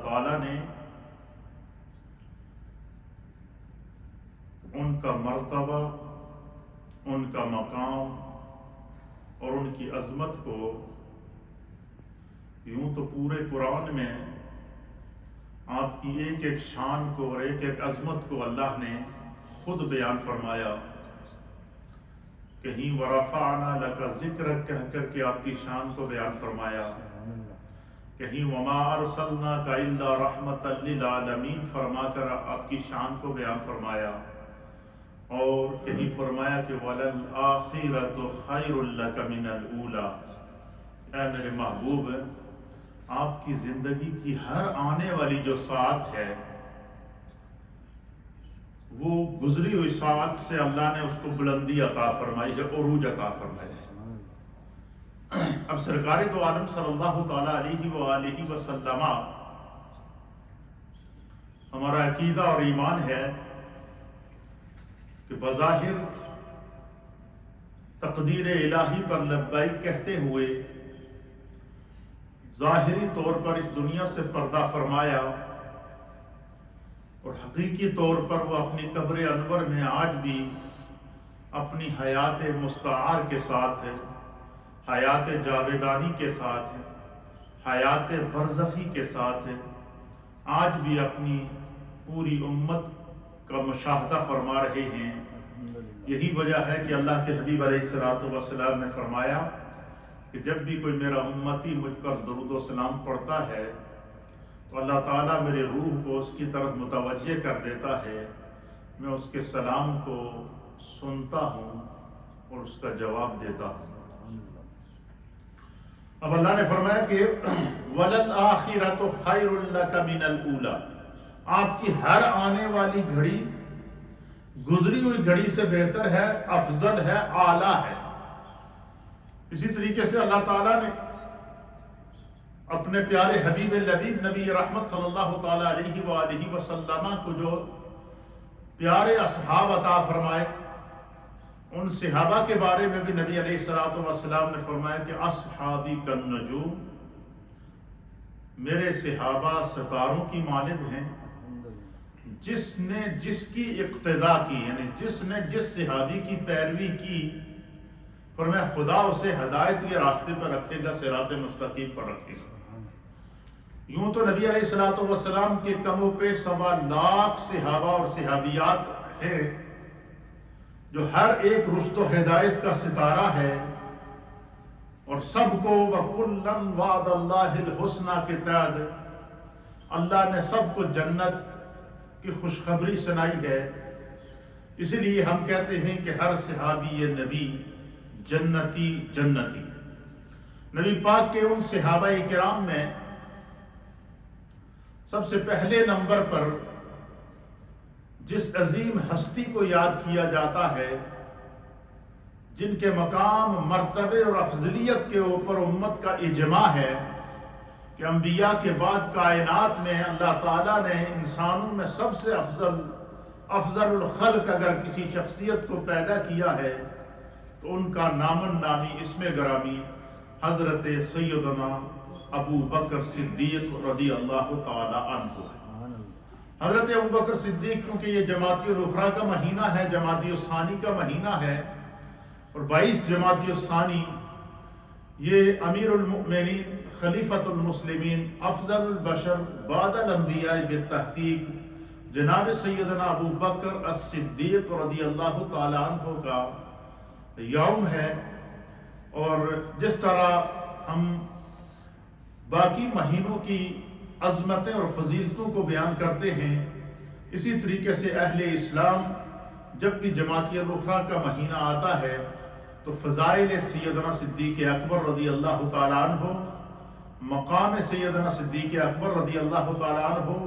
تعالیٰ نے ان کا مرتبہ، ان کا مقام اور ان کی عظمت کو یوں تو پورے قرآن میں آپ کی ایک ایک شان کو اور ایک ایک عظمت کو اللہ نے خود بیان فرمایا. کہیں وَرَفَعْنَا لَكَ ذِكْرَكَ کہہ کر کے آپ کی شان کو بیان فرمایا، کہیں وَمَا أَرْسَلْنَاكَ إِلَّا رَحْمَةً لِلْعَالَمِينَ فرما کر آپ کی شان کو بیان فرمایا، اور کہیں فرمایا کہ وَلَلْآخِرَةُ خَيْرٌ لَكَ مِنَ الْأُولَى. اے میرے محبوب، آپ کی زندگی کی ہر آنے والی جو ساعت ہے وہ گزری ہوئی ساعت سے اللہ نے اس کو بلندی عطا فرمائی ہے، عروج عطا فرمائی ہے. اب سرکار دو عالم صلی اللہ تعالیٰ علیہ وآلہ وسلم، ہمارا عقیدہ اور ایمان ہے کہ بظاہر تقدیر الہی پر لبیک کہتے ہوئے ظاہری طور پر اس دنیا سے پردہ فرمایا، اور حقیقی طور پر وہ اپنی قبر انور میں آج بھی اپنی حیات مستعار کے ساتھ ہے، حیات جاویدانی کے ساتھ ہے، حیات برزخی کے ساتھ ہے. آج بھی اپنی پوری امت کا مشاہدہ فرما رہے ہیں. یہی وجہ ہے کہ اللہ کے حبیب علیہ الصلوۃ والسلام نے فرمایا کہ جب بھی کوئی میرا امتی مجھ پر درود و سلام پڑھتا ہے تو اللہ تعالیٰ میرے روح کو اس کی طرف متوجہ کر دیتا ہے، میں اس کے سلام کو سنتا ہوں اور اس کا جواب دیتا ہوں. اب اللہ نے فرمایا کہ وَلَلْآخِرَةُ خَيْرٌ لَكَ مِنَ الْأُولَى، آپ کی ہر آنے والی گھڑی گزری ہوئی گھڑی سے بہتر ہے، افضل ہے، اعلیٰ ہے. اسی طریقے سے اللہ تعالیٰ نے اپنے پیارے حبیب لبیب نبی رحمت صلی اللہ تعالیٰ علیہ وآلہ وسلم کو جو پیارے اصحاب عطا فرمائے، ان صحابہ کے بارے میں بھی نبی علیہ الصلوۃ والسلام نے فرمایا کہ اصحابی کالنجوم، میرے صحابہ ستاروں کی مانند ہیں. جس نے جس کی اقتداء کی، یعنی جس نے جس صحابی کی پیروی کی، فرمایا خدا اسے ہدایت کے راستے پر رکھے گا، صراط مستقیم پر رکھے گا. یوں تو نبی علیہ الصلوۃ والسلام کے کم و بیش 1.25 لاکھ صحابہ اور صحابیات ہیں جو ہر ایک رشد و ہدایت کا ستارہ ہے، اور سب کو وَكُلًّا وَعَدَ اللَّهِ الْحُسْنَى کے تحت اللہ نے سب کو جنت کی خوشخبری سنائی ہے. اسی لیے ہم کہتے ہیں کہ ہر صحابی نبی جنتی جنتی. نبی پاک کے ان صحابہ کرام میں سب سے پہلے نمبر پر جس عظیم ہستی کو یاد کیا جاتا ہے، جن کے مقام، مرتبے اور افضلیت کے اوپر امت کا اجماع ہے کہ انبیاء کے بعد کائنات میں اللہ تعالیٰ نے انسانوں میں سب سے افضل الخلق اگر کسی شخصیت کو پیدا کیا ہے تو ان کا نامن نامی اسم گرامی حضرت سیدنا ابو بکر صدیق رضی اللہ تعالی عنہ. حضرت ابو بکر صدیق کیونکہ یہ جمادی الاخری کا مہینہ ہے، جمادی الثانی کا مہینہ ہے، اور 22 جمادی الثانی یہ امیر المؤمنین، خلیفۃ المسلمین، افضل البشر بعد الانبیاء بالتحقیق جناب سیدنا ابو بکر الصدیق رضی اللہ تعالی عنہ کا یوم ہے. اور جس طرح ہم باقی مہینوں کی عظمتیں اور فضیلتوں کو بیان کرتے ہیں، اسی طریقے سے اہل اسلام جب بھی جمادی الاخری کا مہینہ آتا ہے تو فضائل سیدنا صدیق اکبر رضی اللہ تعالی عنہ، مقام سیدنا صدیق اکبر رضی اللہ تعالی عنہ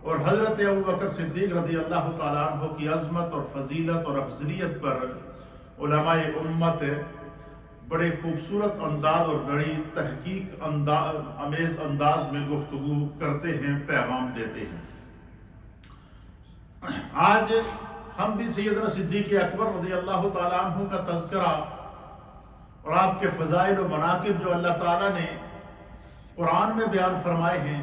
اور حضرت ابو بکر صدیق رضی اللہ تعالی عنہ کی عظمت اور فضیلت اور افضلیت پر علماء امت بڑے خوبصورت انداز اور بڑی تحقیق امیز انداز میں گفتگو کرتے ہیں، پیغام دیتے ہیں. آج ہم بھی سیدنا صدیق اکبر رضی اللہ تعالیٰ عنہ کا تذکرہ اور آپ کے فضائل و مناقب جو اللہ تعالیٰ نے قرآن میں بیان فرمائے ہیں،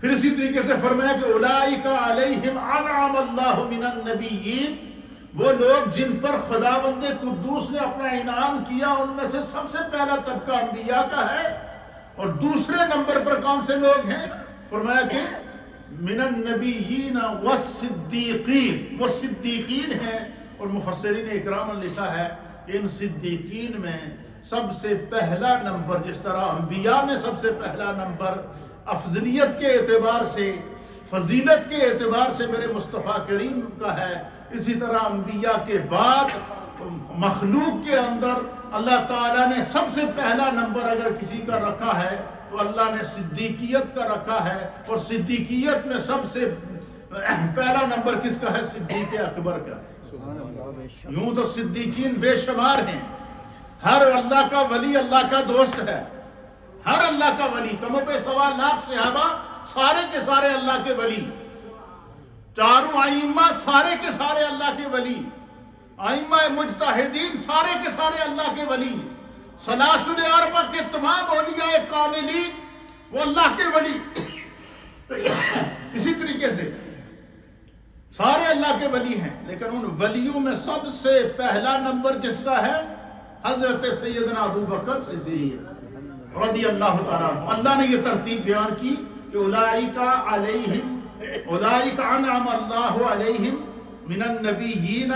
پھر اسی طریقے سے فرمایا کہ اولئک علیہم انعم اللہ من النبیین، وہ لوگ جن پر خداوند قدوس نے اپنا انعام کیا ان میں سے سب سے پہلا طبقہ انبیاء کا ہے۔ اور دوسرے نمبر پر کون سے لوگ ہیں؟ فرمایا کہ من النبیین والصدیقین، وہ صدیقین ہیں۔ اور مفسرین اکرام نے لکھا ہے کہ ان صدیقین میں سب سے پہلا نمبر، جس طرح انبیاء میں سب سے پہلا نمبر افضلیت کے اعتبار سے، فضیلت کے اعتبار سے میرے مصطفیٰ کریم کا ہے، اسی طرح انبیاء کے بعد مخلوق کے اندر اللہ تعالیٰ نے سب سے پہلا نمبر اگر کسی کا رکھا ہے تو اللہ نے صدیقیت کا رکھا ہے۔ اور صدیقیت میں سب سے پہلا نمبر کس کا ہے؟ صدیق اکبر کا۔ یوں تو صدیقین بے شمار ہیں، ہر اللہ کا ولی اللہ کا دوست ہے، ہر اللہ کا ولی، کم و بیش 1.25 لاکھ صحابہ سارے کے سارے اللہ کے ولی، چاروں ائمہ سارے کے سارے اللہ کے ولی، ائمہ مجتہدین سارے کے سارے اللہ کے ولی، ثلاثہ اربعہ کے تمام اولیاء کاملین وہ اللہ کے ولی۔ اسی طریقے سے سارے اللہ کے ولی ہیں، لیکن ان ولیوں میں سب سے پہلا نمبر کس کا ہے؟ حضرت سیدنا ابو بکر صدیق رضی اللہ تعالیٰ عنہ۔ اللہ نے یہ ترتیب بیان کی کہ اولئک علیہم، اولئک انعم اللہ علیہم من النبیین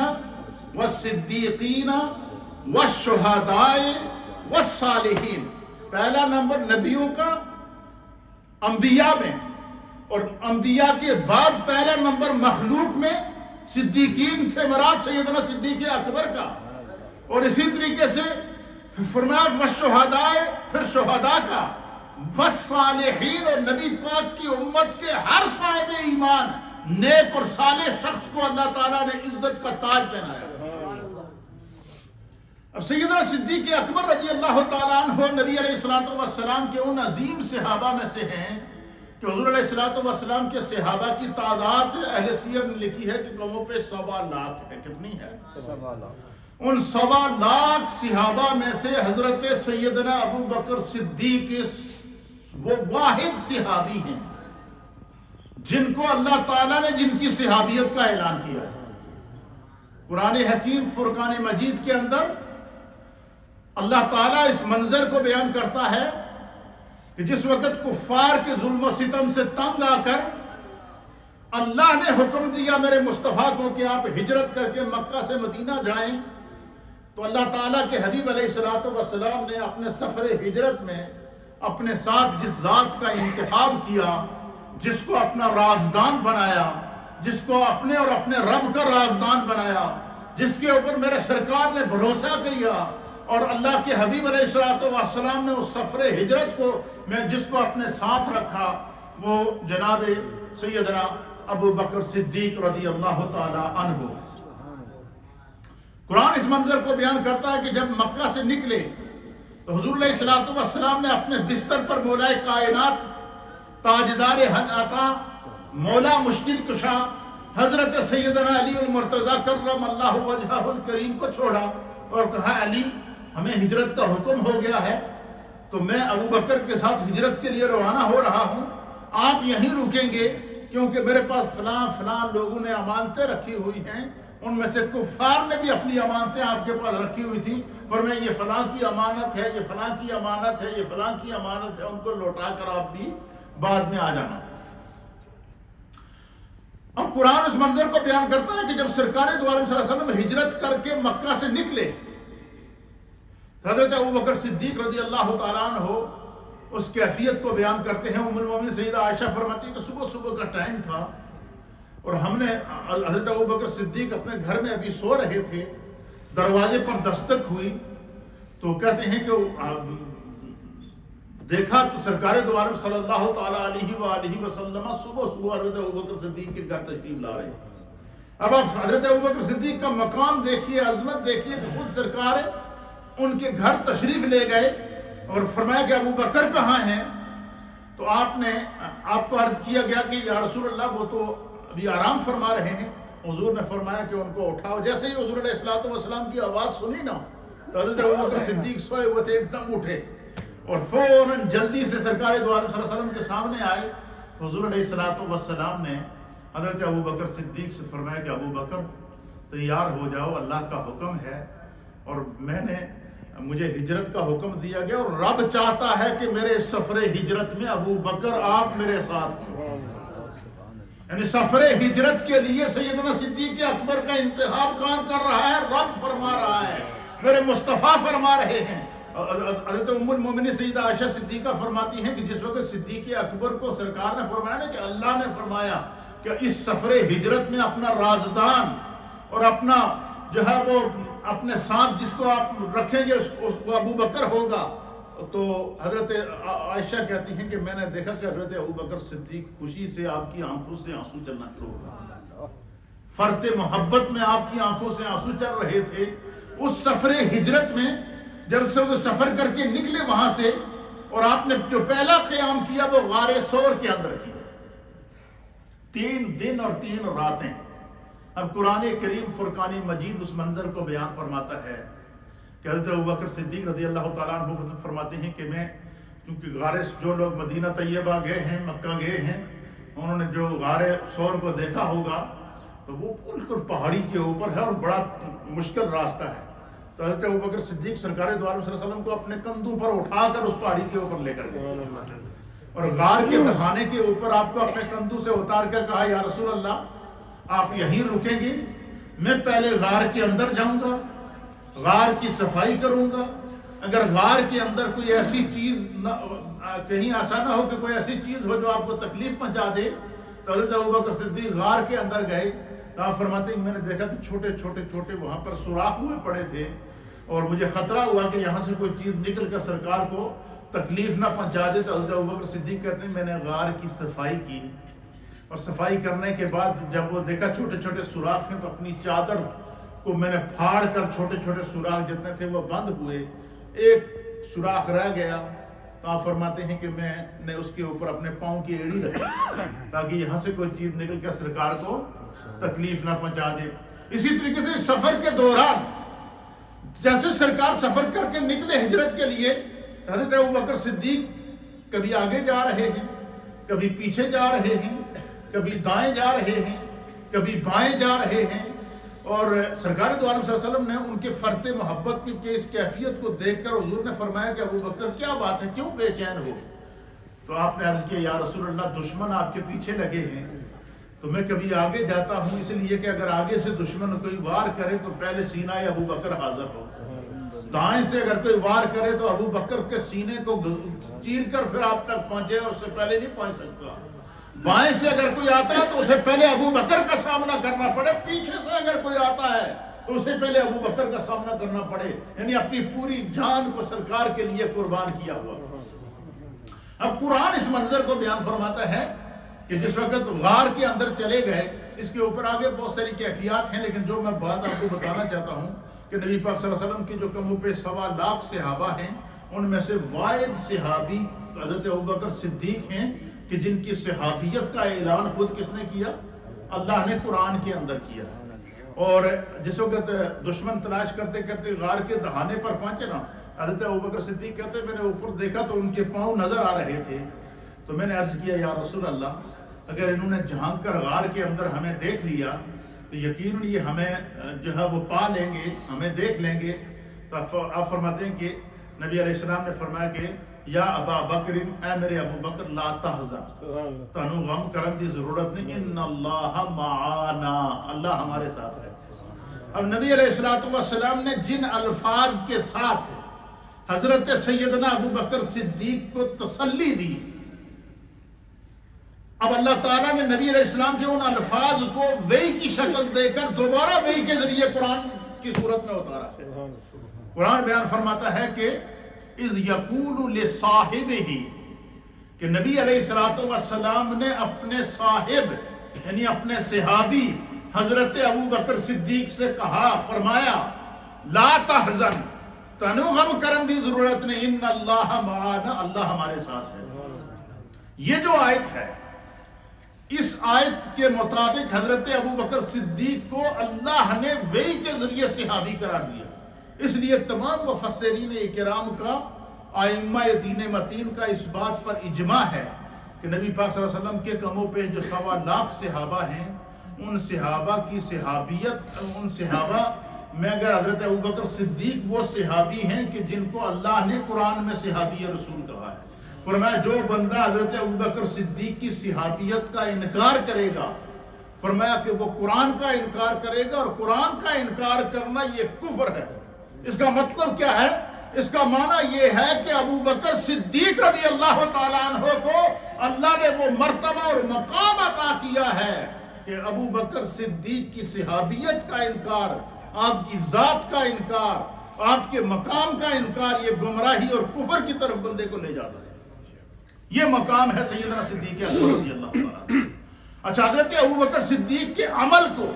والصدیقین والشہداء والصالحین۔ پہلا نمبر نبیوں کا انبیاء میں، اور انبیاء کے بعد پہلا نمبر مخلوق میں صدیقین سے مراد سیدنا صدیق اکبر کا۔ اور اسی طریقے سے فرمایا والشہداء، پھر شہداء کا، والصالحین، اور نبی پاک کی امت کے ہر صاحب ایمان نیک اور صالح شخص کو اللہ تعالیٰ نے عزت کا تاج پہنایا۔ اب سیدنا صدیق اکبر رضی اللہ تعالیٰ عنہ نبی علیہ الصلوۃ والسلام کے ان عظیم صحابہ میں سے ہیں کہ حضور علیہ الصلوۃ والسلام کے صحابہ کی تعداد اہل سیر نے لکھی ہے کہ کم و بیش 1.25 لاکھ ہے۔ کتنی ہے؟ 1.25 لاکھ۔ ان 1.25 لاکھ صحابہ میں سے حضرت سیدنا ابو بکر صدیق وہ واحد صحابی ہیں جن کو اللہ تعالیٰ نے جن کی صحابیت کا اعلان کیا ہے۔ قرآن حکیم فرقان مجید کے اندر اللہ تعالیٰ اس منظر کو بیان کرتا ہے کہ جس وقت کفار کے ظلم و ستم سے تنگ آ کر اللہ نے حکم دیا میرے مصطفیٰ کو کہ آپ ہجرت کر کے مکہ سے مدینہ جائیں، تو اللہ تعالیٰ کے حبیب علیہ الصلوۃ والسلام نے اپنے سفر ہجرت میں اپنے ساتھ جس ذات کا انتخاب کیا، جس کو اپنا رازدان بنایا، جس کو اپنے اور اپنے رب کا رازدان بنایا، جس کے اوپر میرے سرکار نے بھروسہ کیا، اور اللہ کے حبیب علیہ الصلوۃ والسلام نے اس سفر ہجرت کو میں جس کو اپنے ساتھ رکھا، وہ جناب سیدنا ابو بکر صدیق رضی اللہ تعالی عنہ۔ قرآن اس منظر کو بیان کرتا ہے کہ جب مکہ سے نکلے تو حضور علیہ الصلوۃ والسلام نے اپنے بستر پر مولا کائنات، تاجدار حق عطا، مولا مشکل کشا حضرت سیدنا علی المرتضیٰ کرم اللہ وجہہ الکریم کو چھوڑا اور کہا علی ہمیں ہجرت کا حکم ہو گیا ہے، تو میں ابو بکر کے ساتھ ہجرت کے لیے روانہ ہو رہا ہوں، آپ یہیں رکیں گے کیونکہ میرے پاس فلاں فلاں لوگوں نے امانتیں رکھی ہوئی ہیں، ان میں سے کفار نے بھی اپنی امانتیں آپ کے پاس رکھی ہوئی تھی، فرمایا یہ فلاں کی امانت ہے، یہ فلاں کی امانت ہے، یہ فلاں کی امانت ہے، ان کو لوٹا کر آپ بھی بعد میں آ جانا۔ اب قرآن اس منظر کو بیان کرتا ہے کہ جب سرکار دو عالم صلی اللہ علیہ وسلم ہجرت کر کے مکہ سے نکلے، حضرت ابوبکر صدیق رضی اللہ تعالیٰ عنہ اس کیفیت کو بیان کرتے ہیں۔ ام المومنین سیدہ عائشہ فرماتی ہے کہ صبح صبح کا ٹائم تھا اور ہم نے حضرت ابوبکر صدیق اپنے گھر میں ابھی سو رہے تھے، دروازے پر دستک ہوئی تو کہتے ہیں کہ دیکھا تو سرکار دو عالم صلی اللہ تعالیٰ علیہ وآلہ وسلم صبح صبح حضرت ابوبکر صدیق کے گھر تشریف لا رہے ہیں۔ اب آپ حضرت ابوبکر صدیق کا مقام دیکھیے، عظمت دیکھیے کہ خود سرکار ان کے گھر تشریف لے گئے اور فرمایا کہ ابو بکر کہاں ہیں؟ تو آپ کو عرض کیا گیا کہ یا رسول اللہ وہ تو ابھی آرام فرما رہے ہیں۔ حضور نے فرمایا کہ ان کو اٹھاؤ۔ جیسے ہی حضور علیہ الصلوۃ والسلام کی آواز سنی نا تو حضرت ابوبکر صدیق سوئے ہوئے تھے، ایک دم اٹھے اور فوراً جلدی سے سرکار دو عالم صلی اللہ علیہ وسلم کے سامنے آئے حضور علیہ الصلوۃ والسلام نے حضرت ابو بکر صدیق سے فرمایا کہ ابو بکر تیار ہو جاؤ، اللہ کا حکم ہے اور مجھے ہجرت کا حکم دیا گیا اور رب چاہتا ہے کہ میرے سفر ہجرت میں ابو بکر آپ میرے ساتھ ہوں۔ یعنی سفر ہجرت کے لیے سیدنا صدیق اکبر کا انتخاب کون کر رہا ہے؟ رب فرما رہا ہے، میرے مصطفیٰ فرما رہے ہیں۔ حضرت ام المومنین سیدہ عائشہ صدیقہ فرماتی ہیں کہ جس وقت صدیق اکبر کو سرکار نے فرمایا نا کہ اللہ نے فرمایا کہ اس سفر ہجرت میں اپنا رازدان اور اپنا جو ہے وہ اپنے ساتھ جس کو آپ رکھیں گے اس کو ابو بکر ہوگا، تو حضرت عائشہ کہتی ہیں کہ میں نے دیکھا کہ حضرت ابو بکر صدیق خوشی سے آپ کی آنکھوں سے آنسو چلنا شروع ہو گیا، فرط محبت میں آپ کی آنکھوں سے آنسو چل رہے تھے۔ اس سفر ہجرت میں جب سے وہ سفر کر کے نکلے وہاں سے، اور آپ نے جو پہلا قیام کیا وہ غار ثور کے اندر کیا، 3 دن اور 3 راتیں۔ اب قرآن کریم فرقان مجید اس منظر کو بیان فرماتا ہے کہ حضرت ابوبکر صدیق رضی اللہ تعالیٰ عنہ فرماتے ہیں کہ میں کیونکہ غار جو لوگ مدینہ طیبہ گئے ہیں، مکہ گئے ہیں، انہوں نے جو غار ثور کو دیکھا ہوگا تو وہ بالکل پہاڑی کے اوپر ہے اور بڑا مشکل راستہ ہے۔ تو حضرت ابوبکر صدیق سرکار دو عالم صلی اللہ علیہ وسلم کو اپنے کندھوں پر اٹھا کر اس پہاڑی کے اوپر لے کر گئے اور غار کے دہانے کے اوپر آپ کو اپنے کندھوں سے اتار کر کہا یا رسول اللہ آپ یہیں رکیں گے، میں پہلے غار کے اندر جاؤں گا، غار کی صفائی کروں گا، اگر غار کے اندر کوئی ایسی چیز کہیں ایسا نہ ہو کہ کوئی ایسی چیز ہو جو آپ کو تکلیف پہنچا دے، تو حضرت ابوبکر صدیق غار کے اندر گئے تو آپ فرماتے ہیں میں نے دیکھا کہ چھوٹے وہاں پر سوراخ ہوئے پڑے تھے اور مجھے خطرہ ہوا کہ یہاں سے کوئی چیز نکل کر سرکار کو تکلیف نہ پہنچا دے۔ تو حضرت ابوبکر صدیق کہتے ہیں میں نے غار کی صفائی کی اور صفائی کرنے کے بعد جب وہ دیکھا چھوٹے سوراخ ہیں تو اپنی چادر کو میں نے پھاڑ کر چھوٹے سوراخ جتنے تھے وہ بند ہوئے، ایک سوراخ رہ گیا تو آپ فرماتے ہیں کہ میں نے اس کے اوپر اپنے پاؤں کی ایڑی رکھی تاکہ یہاں سے کوئی چیز نکل کر سرکار کو تکلیف نہ پہنچا دے۔ اسی طریقے سے سفر کے دوران جیسے سرکار سفر کر کے نکلے ہجرت کے لیے، حضرت ابوبکر صدیق کبھی آگے جا رہے ہیں، کبھی پیچھے جا رہے ہیں، کبھی دائیں جا رہے ہیں، کبھی بائیں جا رہے ہیں، اور سرکار دو عالم صلی اللہ علیہ وسلم نے ان کے فرط محبت کی اس کیفیت کو دیکھ کر حضور نے فرمایا کہ ابوبکر کیا بات ہے، کیوں بے چین ہو؟ تو آپ نے عرض کیا یا رسول اللہ دشمن آپ کے پیچھے لگے ہیں تو میں کبھی آگے جاتا ہوں اس لیے کہ اگر آگے سے دشمن کوئی وار کرے تو پہلے سینہ ابوبکر حاضر ہو، دائیں سے اگر کوئی وار کرے تو ابوبکر کے سینے کو چیر کر پھر آپ تک پہنچے، اس سے پہلے نہیں پہنچ سکتا، بائیں سے اگر کوئی آتا ہے تو اسے پہلے ابوبکر کا سامنا کرنا پڑے، پیچھے سے اگر کوئی آتا ہے تو اسے پہلے ابوبکر کا سامنا کرنا پڑے، یعنی اپنی پوری جان کو سرکار کے لیے قربان کیا ہوا۔ اب قرآن اس منظر کو بیان فرماتا ہے کہ جس وقت غار کے اندر چلے گئے، اس کے اوپر آگے بہت ساری کیفیات ہیں، لیکن جو میں بات آپ کو بتانا چاہتا ہوں کہ نبی پاک صلی اللہ علیہ وسلم کی جو کم و بیش 1.25 لاکھ صحابہ ہیں، ان میں سے واحد صحابی حضرت ابوبکر صدیق ہیں کہ جن کی صحابیت کا اعلان خود کس نے کیا؟ اللہ نے قرآن کے اندر کیا۔ اور جس وقت دشمن تلاش کرتے کرتے غار کے دہانے پر پہنچے نا، حضرت ابوبکر صدیق کہتے ہیں میں نے اوپر دیکھا تو ان کے پاؤں نظر آ رہے تھے، تو میں نے عرض کیا یا رسول اللہ اگر انہوں نے جھانک کر غار کے اندر ہمیں دیکھ لیا تو یقیناً یہ ہمیں جو ہے وہ پا لیں گے، ہمیں دیکھ لیں گے۔ تو آپ فرماتے ہیں کہ نبی علیہ السلام نے فرمایا کہ یا ابا بکر، اے میرے ابو بکر لا تحزن، تنو غم کرن کی ضرورت نہیں، ان اللہ معانا، اللہ ہمارے ساتھ ہے۔ اب نبی علیہ السلام نے جن الفاظ کے ساتھ حضرت سیدنا ابو بکر صدیق کو تسلی دی، اب اللہ تعالیٰ نے نبی علیہ السلام کے ان الفاظ کو وحی کی شکل دے کر دوبارہ وحی کے ذریعے قرآن کی صورت میں اتارا۔ قرآن بیان فرماتا ہے کہ اذ یقول لصاحبہ، کہ نبی علیہ السلام نے اپنے صاحب یعنی اپنے صحابی حضرت ابو بکر صدیق سے کہا، فرمایا لا تحزن، تنو غم کرن دی ضرورت نہیں، ان اللہ معانا، اللہ ہمارے ساتھ ہے۔ یہ جو آیت ہے، اس آیت کے مطابق حضرت ابو بکر صدیق کو اللہ نے وحی کے ذریعے صحابی قرار دیا، اس لیے تمام مفسرین اکرام کا، ائمہ دین متین کا اس بات پر اجماع ہے کہ نبی پاک صلی اللہ علیہ وسلم کے کم و پیش جو 1.25 لاکھ صحابہ ہیں، ان صحابہ کی صحابیت، ان صحابہ میں اگر حضرت ابوبکر صدیق وہ صحابی ہیں کہ جن کو اللہ نے قرآن میں صحابی رسول کہا ہے۔ فرمایا جو بندہ حضرت ابوبکر صدیق کی صحابیت کا انکار کرے گا، فرمایا کہ وہ قرآن کا انکار کرے گا، اور قرآن کا انکار کرنا یہ کفر ہے۔ اس کا مطلب کیا ہے؟ اس کا معنی یہ ہے کہ ابوبکر صدیق رضی اللہ تعالیٰ عنہ کو اللہ نے وہ مرتبہ اور مقام عطا کیا ہے کہ ابوبکر صدیق کی صحابیت کا انکار، آپ کی ذات کا انکار، آپ کے مقام کا انکار، یہ گمراہی اور کفر کی طرف بندے کو لے جاتا ہے۔ یہ مقام ہے سیدنا صدیق اکبر رضی اللہ تعالیٰ۔ اچھا، حضرت ابوبکر صدیق کے عمل کو،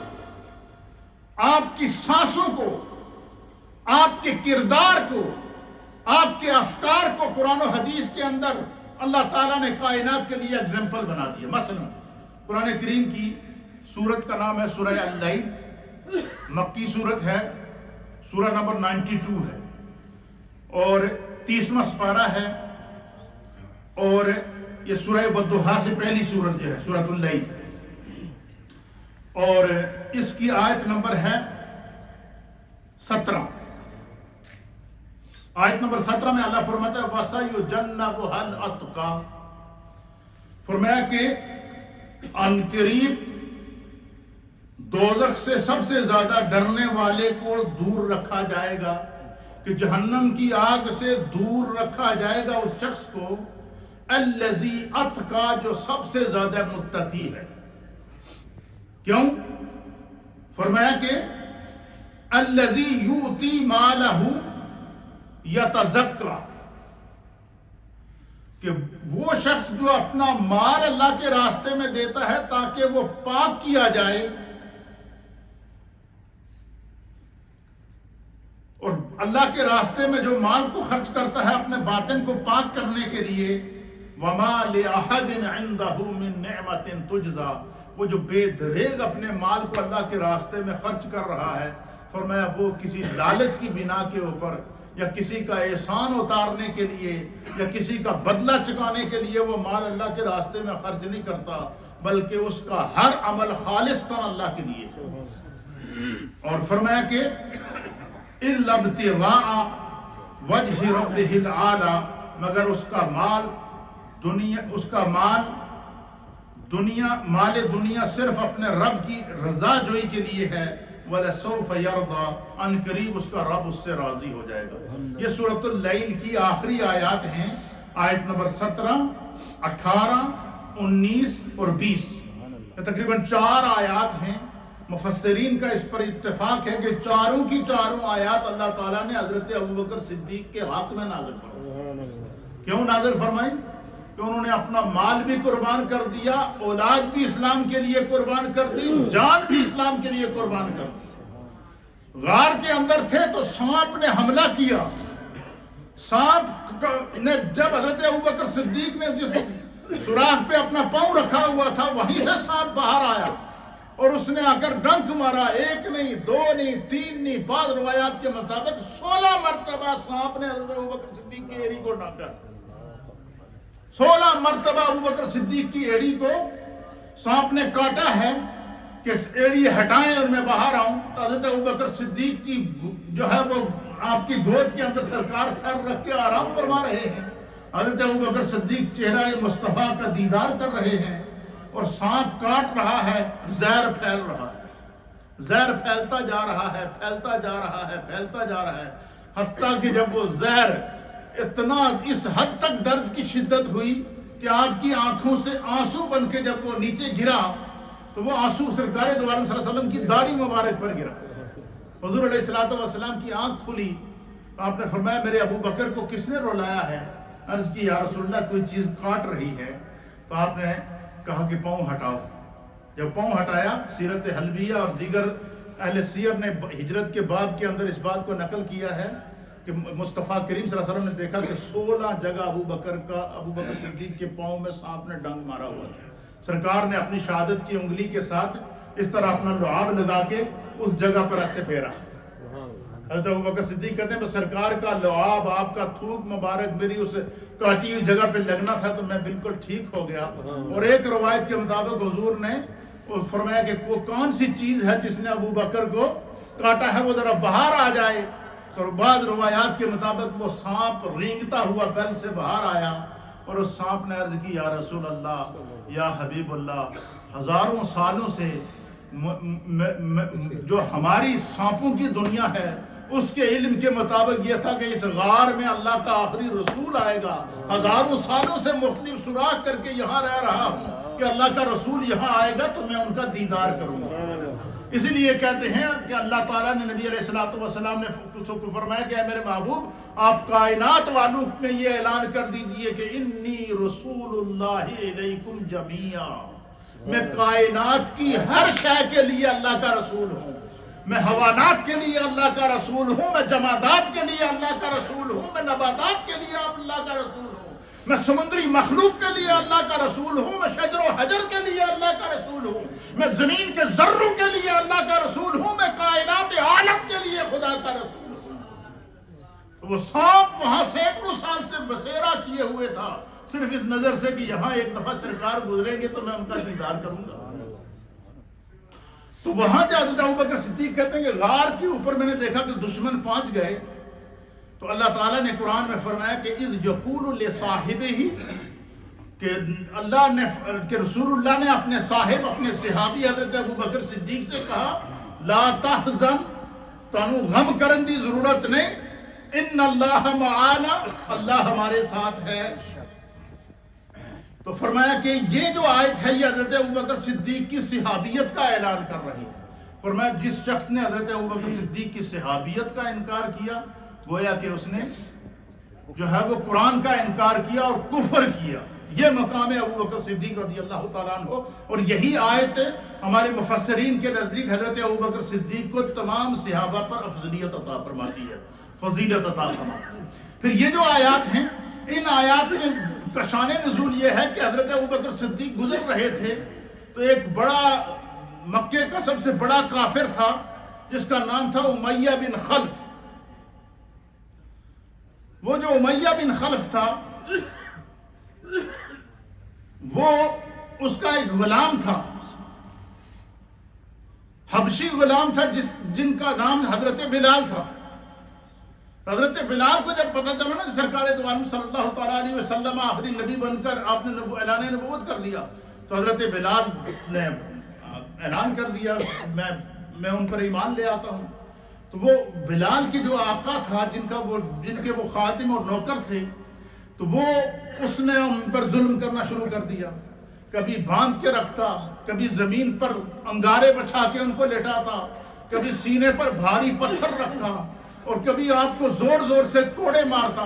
آپ کی سانسوں کو، آپ کے کردار کو، آپ کے افکار کو قرآن و حدیث کے اندر اللہ تعالیٰ نے کائنات کے لیے ایگزامپل بنا دیا۔ مثلا قرآن کریم کی سورت کا نام ہے سورہ اللیل، مکی سورت ہے، سورہ نمبر 92 ہے اور 30واں سپارہ ہے، اور یہ سورہ والضحیٰ سے پہلی سورت جو ہے سورۃ اللیل، اور اس کی آیت نمبر ہے 17۔ آیت نمبر 17 میں اللہ فرماتا ہے وَسَيُجَنَّبُهَا الْأَتْقَى، فرمایا کہ عنقریب دوزخ سے سب سے زیادہ ڈرنے والے کو دور رکھا جائے گا، کہ جہنم کی آگ سے دور رکھا جائے گا اس شخص کو، الذی اتقی، جو سب سے زیادہ متقی ہے۔ کیوں؟ فرمایا کہ الذی یؤتی مالہ یتزکی، کہ وہ شخص جو اپنا مال اللہ کے راستے میں دیتا ہے تاکہ وہ پاک کیا جائے، اور اللہ کے راستے میں جو مال کو خرچ کرتا ہے اپنے باطن کو پاک کرنے کے لیے، وما لأحد عنده من نعمت تجزا، وہ جو بے دریغ اپنے مال کو اللہ کے راستے میں خرچ کر رہا ہے، فرمایا وہ کسی لالچ کی بنا کے اوپر یا کسی کا احسان اتارنے کے لیے یا کسی کا بدلہ چکانے کے لیے وہ مال اللہ کے راستے میں خرچ نہیں کرتا، بلکہ اس کا ہر عمل خالصتاً اللہ کے لیے۔ اور فرمایا کہ إِلَّا ابْتِغَاءَ وَجْهِ رَبِّهِ الْأَعْلَى، مگر اس کا مال مال دنیا صرف اپنے رب کی رضا جوئی کے لیے ہے، وَلَسَوْفَ يَرْضَى، ان قریب اس کا رب اس سے راضی ہو جائے گا۔ یہ سورۃ اللیل کی آخری آیات ہیں، آیت نمبر 17، 18، 19 اور 20، یہ تقریباً 4 آیات ہیں۔ مفسرین کا اس پر اتفاق ہے کہ چاروں کی چاروں آیات اللہ تعالیٰ نے حضرت ابوبکر صدیق کے حق میں نازل فرمائی۔ کیوں نازل فرمائی؟ کہ انہوں نے اپنا مال بھی قربان کر دیا، اولاد بھی اسلام کے لیے قربان کر دی، جان بھی اسلام کے لیے قربان کر دی۔ غار کے اندر تھے تو سانپ نے حملہ کیا، سانپ نے جب حضرت ابوبکر صدیق نے جس سوراخ پہ اپنا پاؤں رکھا ہوا تھا وہیں سے سانپ باہر آیا اور اس نے آ کر ڈنک مارا، 1 نہیں 2 نہیں 3 نہیں، بعض روایات کے مطابق 16 مرتبہ سانپ نے حضرت ابوبکر صدیق کی ایڑی کو ڈانٹا۔ 16 مرتبہ ابوبکر صدیق کی ایڑی کو سانپ نے کاٹا ہے کہ ایڑی ہٹائیں اور میں باہر آؤں۔ تو حضرت ابوبکر صدیق کی جو ہے وہ آپ کی گود کے اندر سرکار سر رکھ کے آرام فرما رہے ہیں، حضرت ابوبکر صدیق چہرہ مصطفیٰ کا دیدار کر رہے ہیں، اور سانپ کاٹ رہا ہے، زہر پھیل رہا ہے، زہر پھیلتا جا رہا ہے، پھیلتا جا رہا ہے، پھیلتا جا رہا ہے، حتیٰ کہ جب وہ زہر اتنا اس حد تک درد کی شدت ہوئی کہ آپ کی آنکھوں سے آنسو بن کے جب وہ نیچے گرا تو وہ آنسو سرکار دو عالم صلی اللہ علیہ وسلم کی داڑھی مبارک پر گرا۔ حضور علیہ السلام کی آنکھ کھلی، آپ نے فرمایا میرے ابو بکر کو کس نے رلایا ہے؟ عرض کی یا رسول اللہ کوئی چیز کاٹ رہی ہے۔ تو آپ نے کہا کہ پاؤں ہٹاؤ۔ جب پاؤں ہٹایا، سیرت حلبیہ اور دیگر اہل سیر نے ہجرت کے باب کے اندر اس بات کو نقل کیا ہے کہ مصطفیٰ کریم صلی اللہ علیہ وسلم نے دیکھا کہ 16 جگہ ابو بکر صدیق کے پاؤں میں سانپ نے ڈنگ مارا ہوا تھا۔ سرکار نے اپنی شہادت کی انگلی کے ساتھ اس طرح اپنا لعاب لگا کے اس جگہ پر ایسے پھیرا، حضرت ابوبکر صدیق کہتے ہیں سرکار کا لعاب، آپ کا تھوک مبارک میری اس کاٹی ہوئی جگہ پہ لگنا تھا تو میں بالکل ٹھیک ہو گیا. اور ایک روایت کے مطابق حضور نے فرمایا کہ وہ کون سی چیز ہے جس نے ابوبکر کو کاٹا ہے، وہ ذرا باہر آ جائے. اور بعض روایات کے مطابق وہ سانپ رینگتا ہوا گل سے باہر آیا اور اس سانپ نے عرض کی یا رسول اللہ، یا حبیب اللہ، ہزاروں سالوں سے جو ہماری سانپوں کی دنیا ہے اس کے علم کے مطابق یہ تھا کہ اس غار میں اللہ کا آخری رسول آئے گا. ہزاروں سالوں سے مختلف سوراخ کر کے یہاں رہ رہا ہوں کہ اللہ کا رسول یہاں آئے گا تو میں ان کا دیدار کروں گا. اسی لیے کہتے ہیں کہ اللہ تعالیٰ نے نبی علیہ السلام نے فرمایا کہ اے میرے محبوب، آپ کائنات والوں میں یہ اعلان کر دیجئے کہ انی رسول اللہ علیکم جمیعا، میں کائنات کی ہر شے کے لیے اللہ کا رسول ہوں. میں حیوانات کے لیے اللہ کا رسول ہوں، میں جمادات کے لیے اللہ کا رسول ہوں، میں نباتات کے لیے اللہ کا رسول ہوں، میں سمندری مخلوق کے لیے اللہ کا رسول ہوں، میں شجر و حجر کے لیے اللہ کا رسول ہوں، میں زمین کے ذروں کے لیے اللہ کا رسول ہوں، میں کائنات عالم کے لیے خدا کا رسول ہوں. وہ سانپ وہاں سینکڑوں سال سے بسیرا کیے ہوئے تھا، صرف اس نظر سے کہ یہاں ایک دفعہ سرکار گزریں گے تو میں ان کا دیدار کروں گا. تو وہاں جا حضرت ابوبکر صدیق کہتے ہیں کہ غار کے اوپر میں نے دیکھا کہ دشمن پہنچ گئے تو اللہ تعالیٰ نے قرآن میں فرمایا کہ اذ یقول لصاحبہ، کہ اللہ نے کہ رسول اللہ نے اپنے صاحب، اپنے صحابی حضرت ابوبکر صدیق سے کہا لا تحزن، تانوں غم کرن دی ضرورت نہیں، ان اللہ معانا، اللہ ہمارے ساتھ ہے. تو فرمایا کہ یہ جو آیت ہے یہ حضرت ابوبکر صدیق کی صحابیت کا اعلان کر رہی ہے. فرمایا جس شخص نے حضرت ابوبکر صدیق کی صحابیت کا انکار کیا گویا کہ اس نے جو ہے وہ قرآن کا انکار کیا اور کفر کیا. یہ مقام ہے ابوبکر صدیق رضی اللہ تعالیٰ عنہ. اور یہی آیت ہمارے مفسرین کے نزدیک حضرت ابوبکر صدیق کو تمام صحابہ پر افضلیت عطا فرماتی ہے، فضیلت عطا فرماتی ہے. پھر یہ جو آیات ہیں، ان آیات میں کا شان نزول یہ ہے کہ حضرت ابوبکر صدیق گزر رہے تھے تو ایک بڑا مکے کا سب سے بڑا کافر تھا جس کا نام تھا امیہ بن خلف. وہ جو امیہ بن خلف تھا وہ اس کا ایک غلام تھا، حبشی غلام تھا جن کا نام حضرت بلال تھا. حضرت بلال کو جب پتہ چلا نا کہ سرکار دو عالم صلی اللہ تعالیٰ علیہ وسلم آخری نبی بن کر آپ نے اعلان نبوت کر دیا تو حضرت بلال نے اعلان کر دیا میں ان پر ایمان لے آتا ہوں. تو وہ بلال کی جو آقا تھا جن کے وہ خادم اور نوکر تھے تو وہ اس نے ان پر ظلم کرنا شروع کر دیا. کبھی باندھ کے رکھتا، کبھی زمین پر انگارے بچھا کے ان کو لٹاتا، کبھی سینے پر بھاری پتھر رکھتا اور کبھی آپ کو زور زور سے کوڑے مارتا.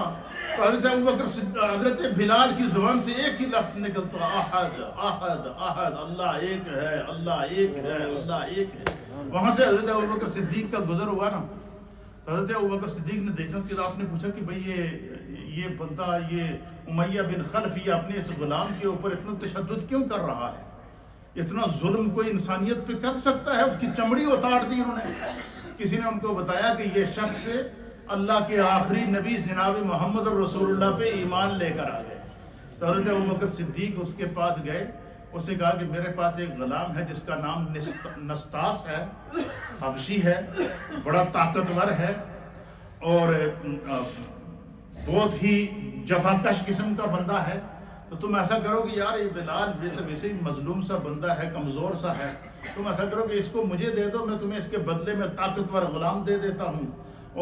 تو حضرت بلال کی زبان سے ایک ہی لفظ نکلتا، احد احد احد، اللہ ایک ہے، اللہ ایک ہے، اللہ ایک ہے. وہاں سے حضرت ابوبکر صدیق کا گزر ہوا نا، حضرت ابوبکر صدیق نے دیکھا کہ آپ نے پوچھا کہ بھئی یہ بندہ، یہ امیہ بن خلف، یہ اپنے اس غلام کے اوپر اتنا تشدد کیوں کر رہا ہے؟ اتنا ظلم کوئی انسانیت پہ کر سکتا ہے؟ اس کی چمڑی اتار دی انہوں نے. کسی نے ان کو بتایا کہ یہ شخص اللہ کے آخری نبی جناب محمد رسول اللہ پہ ایمان لے کر آ گئے. تو حضرت ابوبکر صدیق اس کے پاس گئے، اسے کہا کہ میرے پاس ایک غلام ہے جس کا نام نستاس ہے، حبشی ہے، بڑا طاقتور ہے اور بہت ہی جفاکش قسم کا بندہ ہے. تو تم ایسا کرو کہ یار یہ بلال ویسے ہی مظلوم سا بندہ ہے، کمزور سا ہے، تم ایسا کرو کہ اس کو مجھے دے دو، میں تمہیں اس کے بدلے میں طاقتور غلام دے دیتا ہوں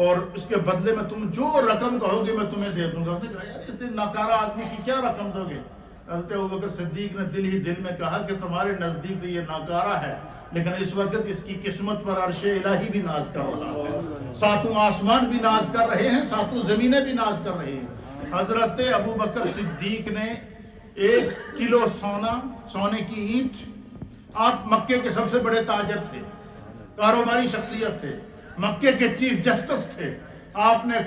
اور اس کے بدلے میں تم جو رقم کہو گے میں تمہیں دے دوں گا. اس نے کہا یار اس ناکارہ آدمی کی کیا رقم دو گے؟ حضرت ابوبکر صدیق نے دل ہی دل میں کہا کہ تمہارے نزدیک تو یہ ناکارہ ہے لیکن اس وقت اس کی قسمت پر عرش الہی بھی ناز کر رہا ہے، ساتوں آسمان بھی ناز کر رہے ہیں، ساتوں زمینیں بھی ناز کر رہے ہیں. حضرت ابوبکر صدیق نے 1 کلو سونے کی اینٹ، آپ مکے کے سب سے بڑے تاجر تھے، کاروباری شخصیت تھے، مکے کے چیف جسٹس تھے، آپ نے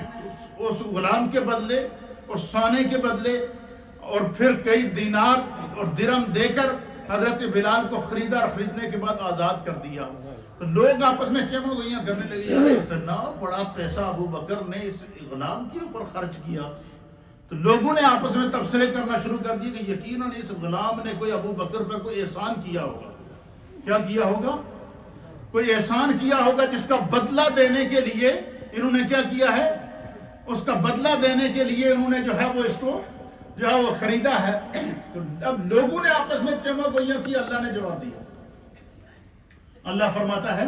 اس غلام کے بدلے اور سونے کے بدلے اور پھر کئی دینار اور درہم دے کر حضرت بلال کو خریدا اور خریدنے کے بعد آزاد کر دیا تو لوگ آپس میں چمگوئیاں کرنے لگے، اتنا بڑا پیسہ ابو بکر نے اس غلام کے اوپر خرچ کیا۔ تو لوگوں نے آپس میں تبصرے کرنا شروع کر دی کہ یقیناً اس غلام نے کوئی ابو بکر پر کوئی احسان کیا ہوگا۔ کیا کیا ہوگا؟ کوئی احسان کیا ہوگا جس کا بدلہ دینے کے لیے انہوں نے کیا کیا ہے، اس کا بدلہ دینے کے لیے انہوں نے جو ہے وہ اس کو جو ہے وہ خریدا ہے۔ تو اب لوگوں نے آپس میں چمگوئیاں کی، اللہ نے جواب دیا۔ اللہ فرماتا ہے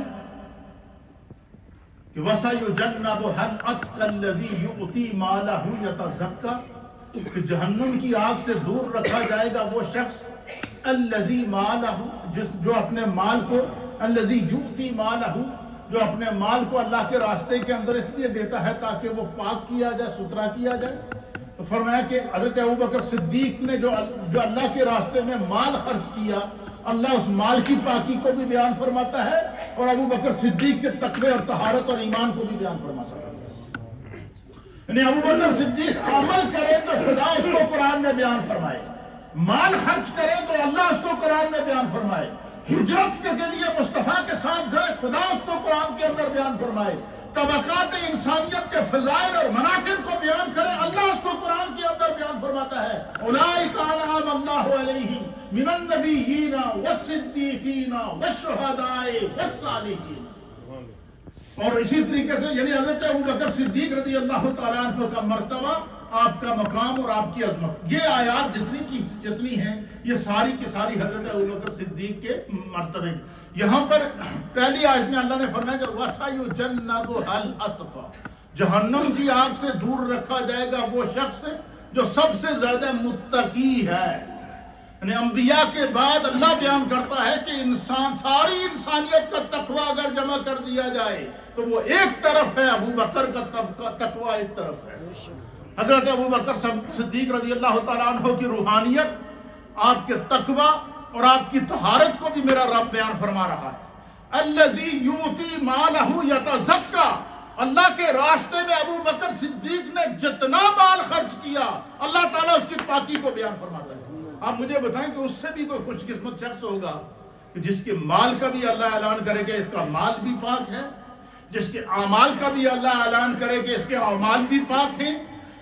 کہ وَسَيُجَنَّبُهَا الْأَتْقَى الَّذِي يُؤْتِي مَالَهُ يَتَزَكَّىٰ، کہ جہنم کی آگ سے دور رکھا جائے گا وہ شخص الَّذِي مَالَهُ، جو اپنے مال کو، الَّذِي يُؤْتِي مَالَهُ، جو اپنے مال کو اللہ کے راستے کے اندر اس لیے دیتا ہے تاکہ وہ پاک کیا جائے، ستھرا کیا جائے۔ تو فرمایا کہ حضرت ابوبکر صدیق نے جو اللہ کے راستے میں مال خرچ کیا، اللہ اس مال کی پاکی کو بھی بیان فرماتا ہے اور ابوبکر صدیق کے تقوی اور طہارت اور ایمان کو بھی بیان فرماتا ہے۔ یعنی ابوبکر صدیق عمل کرے تو خدا اس کو قرآن میں بیان فرمائے، مال خرچ کرے تو اللہ اس کو قرآن میں بیان فرمائے، ہجرت کے لیے مصطفیٰ کے ساتھ جائے خدا اس کو قرآن کے اندر بیان فرمائے، طبقات انسانیت کے فضائل اور مناقب کو بیان کرے، اللہ اس کو قرآن کے اندر بیان فرماتا ہے۔ اولئک انعم اللہ علیہم من النبیین والصدیقین والشہداء والصالحین۔ اور اسی طریقے سے یعنی حضرت ابوبکر صدیق رضی اللہ تعالیٰ عنہ کا مرتبہ، آپ کا مقام اور آپ کی عظمت، یہ آیات جتنی ہیں یہ ساری کی ساری حضرت ابوبکر صدیق کے مرتبے۔ یہاں پر پہلی آیت میں اللہ نے فرمایا کہ وَسَيُجَنَّبُهَا الْأَتْقَىٰ، جہنم کی آگ سے دور رکھا جائے گا وہ شخص جو سب سے زیادہ متقی ہے۔ یعنی انبیاء کے بعد اللہ بیان کرتا ہے کہ ساری انسانیت کا تقوی اگر جمع کر دیا جائے تو وہ ایک طرف ہے، ابوبکر کا تقوی ایک طرف ہے۔ حضرت ابوبکر صدیق رضی اللہ تعالیٰ عنہ کی روحانیت، آپ کے تقوی اور آپ کی طہارت کو بھی میرا رب بیان فرما رہا ہے۔ الذی یؤتی مالہ یتزکیٰ، اللہ کے راستے میں ابوبکر صدیق نے جتنا مال خرچ کیا اللہ تعالیٰ اس کی پاکی کو بیان فرماتا ہے۔ آپ مجھے بتائیں کہ اس سے بھی کوئی خوش قسمت شخص ہوگا کہ جس کے مال کا بھی اللہ اعلان کرے کہ اس کا مال بھی پاک ہے، جس کے اعمال کا بھی اللہ اعلان کرے کہ اس کے اعمال بھی پاک ہیں،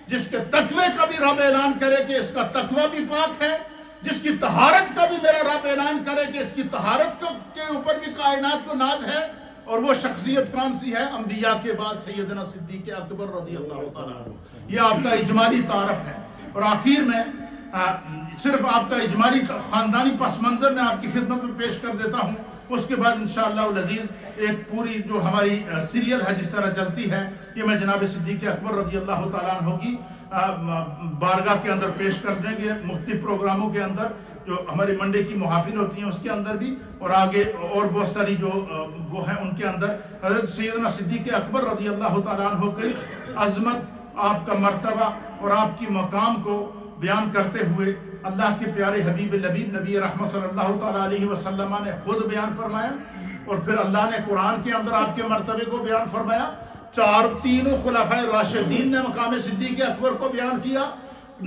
جس کے تقوی کا بھی رب اعلان کرے کہ اس کا تقوی بھی پاک ہے، جس کی طہارت کا بھی میرا رب اعلان کرے کہ اس کی طہارت کے اوپر بھی کائنات کو ناز ہے۔ اور وہ شخصیت کون سی ہے؟ انبیاء کے بعد سیدنا صدیق اکبر رضی اللہ تعالیٰ عنہ۔ یہ آپ کا اجمالی تعارف ہے۔ اور آخر میں صرف آپ کا اجمالی خاندانی پس منظر میں آپ کی خدمت میں پیش کر دیتا ہوں، اس کے بعد انشاءاللہ العزیز ایک پوری جو ہماری سیریل ہے جس طرح چلتی ہے یہ میں جناب صدیق اکبر رضی اللہ تعالیٰ عنہ کی بارگاہ کے اندر پیش کر دیں گے، مختلف پروگراموں کے اندر جو ہماری منڈے کی محافل ہوتی ہیں اس کے اندر بھی، اور آگے اور بہت ساری جو وہ ہیں ان کے اندر حضرت سیدنا صدیق اکبر رضی اللہ تعالیٰ عنہ کی عظمت، آپ کا مرتبہ اور آپ کی مقام کو بیان کرتے ہوئے اللہ کے پیارے حبیب لبیب نبی رحمت صلی اللہ تعالیٰ علیہ وسلم نے خود بیان فرمایا، اور پھر اللہ نے قرآن کے اندر آپ کے مرتبے کو بیان فرمایا۔ تینوں خلفائے راشدین نے مقام صدیق اکبر کو بیان کیا،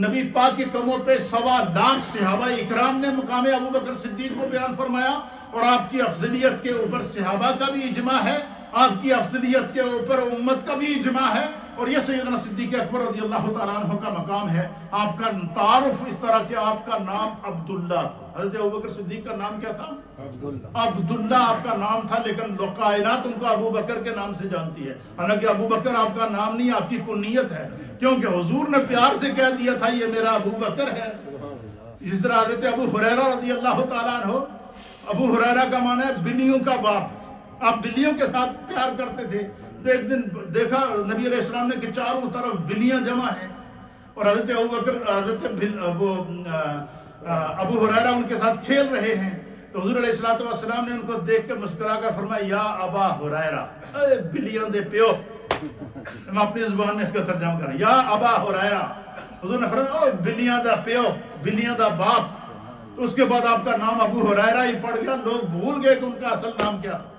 نبی پاک کے قدموں پہ 1.25 لاکھ صحابہ اکرام نے مقام ابوبکر صدیق کو بیان فرمایا، اور آپ کی افضلیت کے اوپر صحابہ کا بھی اجماع ہے، آپ کی افضلیت کے اوپر امت کا بھی اجماع ہے، اور یہ سیدنا صدیق اکبر رضی اللہ تعالیٰ عنہ کا مقام ہے۔ آپ کا تعارف اس طرح کہ آپ کا نام عبداللہ تھا، حضرت ابوبکر صدیق کا نام کیا تھا؟ عبداللہ آپ کا نام تھا، لیکن کائنات ان کو ابوبکر کے نام سے جانتی ہے، حالانکہ ابوبکر آپ کا نام نہیں، آپ کی کنیت ہے، کیونکہ حضور نے پیار سے کہہ دیا تھا یہ میرا ابوبکر ہے۔ اس طرح حضرت ابو ہریرہ رضی اللہ تعالیٰ عنہ، ابو ہریرہ کا معنی ہے بلیوں کا باپ، آپ بلیوں کے ساتھ پیار کرتے تھے۔ تو ایک دن دیکھا نبی علیہ السلام نے کہ چاروں طرف بلیاں جمع ہیں، اور حضرت ابو ہریرہ ان کے ساتھ کھیل رہے ہیں، تو حضور علیہ السلام نے ان کو دیکھ کے مسکرا کر فرمایا یا ابا ہریرہ، اے بلیاں دے پیو، میں اپنی زبان میں اس کا ترجمہ کر رہا ہوں، یا ابا ہریرہ، حضور نے فرمایا او بلیاں دا پیو، بلیاں دا باپ۔ تو اس کے بعد آپ کا نام ابو ہریرہ ہی پڑ گیا، لوگ بھول گئے کہ ان کا اصل نام کیا تھا۔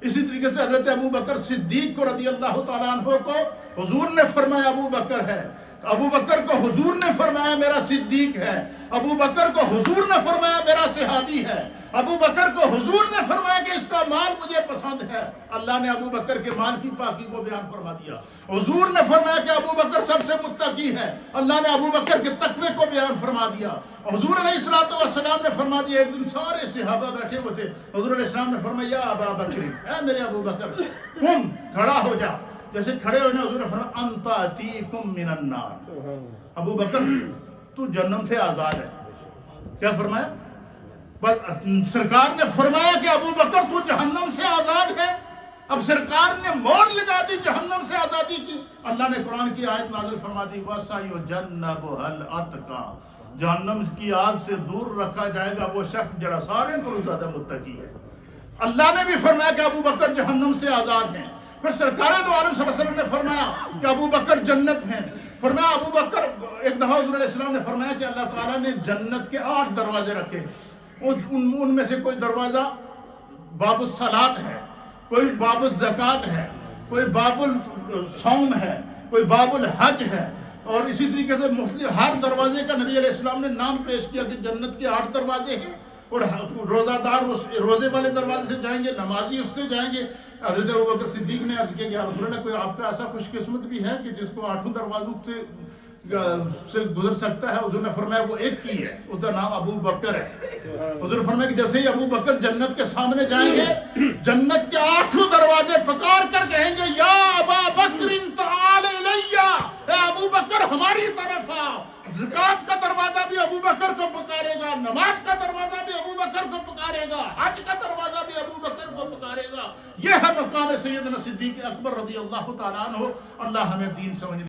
اسی طریقے سے حضرت ابو بکر صدیق کو رضی اللہ تعالیٰ عنہ کو حضور نے فرمایا ابو بکر ہے، ابو بکر کو حضور نے فرمایا میرا صدیق ہے، ابو بکر کو حضور نے فرمایا میرا صحابی ہے، ابو بکر کو حضور نے فرمایا کہ اس کا مال مجھے پسند ہے۔ اللہ نے ابو بکر کے مال کی پاکی کو بیان فرما دیا۔ حضور نے فرمایا کہ ابو بکر سب سے متقی ہے، اللہ نے ابو بکر کے تقوی کو بیان فرما دیا۔ حضور علیہ السلام نے فرما دیا، ایک دن سارے صحابہ بیٹھے ہوئے تھے، حضور علیہ السلام نے فرمایا یا ابا بکر، اے میرے ابو بکر، قم، کھڑا ہو جا۔ جیسے کھڑے ہوئے نا، حضور نے فرمایا انت اتیکم من النار، ابو بکر تو جہنم سے آزاد ہے۔ کیا فرمایا؟ بس سرکار نے فرمایا کہ ابو بکر تو جہنم سے آزاد ہے۔ اب سرکار نے مور لگا دی جہنم سے آزادی کی۔ اللہ نے قرآن کی آیت نازل فرما دی وَسَيُجَنَّبُهَا الْأَتْقَى، جہنم کی آگ سے دور رکھا جائے گا وہ شخص جڑا سارے کو زیادہ متقی ہے۔ اللہ نے بھی فرمایا کہ ابو بکر جہنم سے آزاد ہیں۔ پھر سرکار دو عالم صلی اللہ علیہ وسلم نے فرمایا کہ ابو بکر جنت ہیں۔ فرمایا ابو بکر، ایک دفعہ حضور علیہ السلام نے فرمایا کہ اللہ تعالیٰ نے جنت کے 8 دروازے رکھے، ان میں سے کوئی دروازہ باب الصلاۃ ہے، کوئی باب الزکوٰۃ ہے، کوئی باب الصوم ہے، کوئی باب الحج ہے، اور اسی طریقے سے مختلف ہر دروازے کا نبی علیہ السلام نے نام پیش کیا کہ جنت کے 8 دروازے ہیں، اور روزہ دار روزے والے دروازے سے جائیں گے، نمازی اس سے جائیں گے۔ حضرت ابوبکر صدیق نے عرض کیا کہ یا رسول اللہ، کوئی آپ کا ایسا خوش قسمت بھی ہے کہ جس کو 8 دروازوں سے گزر سکتا ہے؟ حضور نے فرمایا وہ ایک کی ہے، اس کا نام ابو بکر ہے۔ حضور فرمایا کہ جیسے ہی ابو بکر جنت کے سامنے جائیں گے، جنت کے 8 دروازے پکار کر کہیں گے یا ابا بکر تعال الیہ، اے ابو بکر ہماری طرف آ۔ زکوٰۃ کا دروازہ بھی ابو بکر کو پکارے گا، نماز کا دروازہ بھی ابو بکر کو پکارے گا، حج کا دروازہ بھی ابو بکر کو پکارے گا۔ یہ ہے مقام سیدنا صدیق اکبر رضی اللہ تعالیٰ عنہ۔ اللہ ہمیں دین سمجھنے